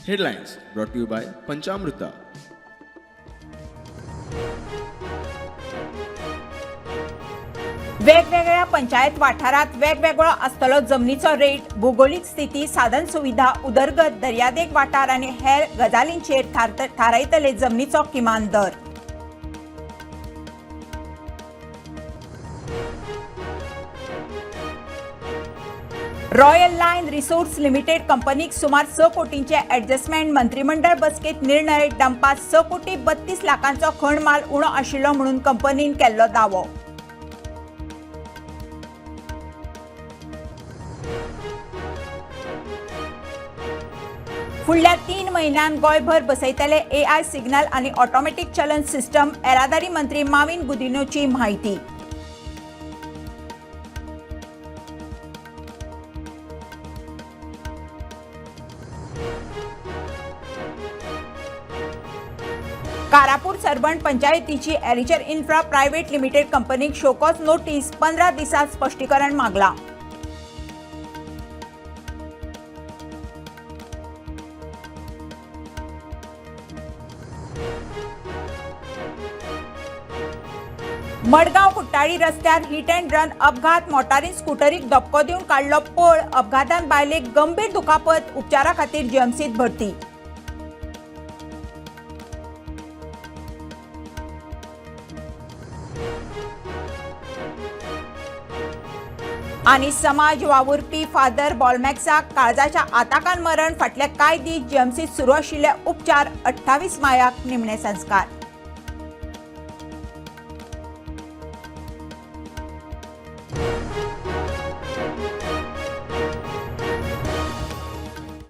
Headlines brought to you by Panchamrita. वेगवेगळ्या पंचायत वाठारात वेगवेगळो आसतलो जमनीचो रेट, भौगोलिक स्थिती, साधन सुविधा, उदरगत, दर्यादेग वाठार आनी हेर गजालींचेर थारायतले जमनीचो किमान दर. रॉयल लायन रिसोर्स लिमिटेड कंपनीक सुमार 6 कोटींचे ॲडजस्टमेंट मंत्रिमंडळ बसकेत निर्णय. डंपात 6 कोटी 32 लाखांचो खण माल उणो आशिल्लो म्हणून कंपनीन केल्लो दावो. फुडल्या 3 म्हयन्यांत गोंयभर बसयतले AI सिग्नल आनी ऑटोमॅटिक चलन सिस्टम. येरादारी मंत्री माविन गुदिन्होची म्हायती. कारापूर सरबण पंचायतीची एलिचर इन्फ्रा प्रायव्हेट लिमिटेड कंपनीक शोकॉज नोटीस. 15 दिसात स्पष्टीकरण मागला. मडगाव कुट्टाळी रस्त्यार हिट अँड रन अपघात. मोटारीन स्कूटरीक धपको दिवन काडलो पळ. अपघातांत बायलेक गंभीर दुखापत. उपचारा खातीर जीएमसीत भरती. आनी समाज वावुरपी फादर बॉलमॅक्साक काळजाच्या आताकान मरण. फाटले कांय दीस जीएमसीत सुरू आशिल्ले उपचार. 28 मायाक निमणे संस्कार.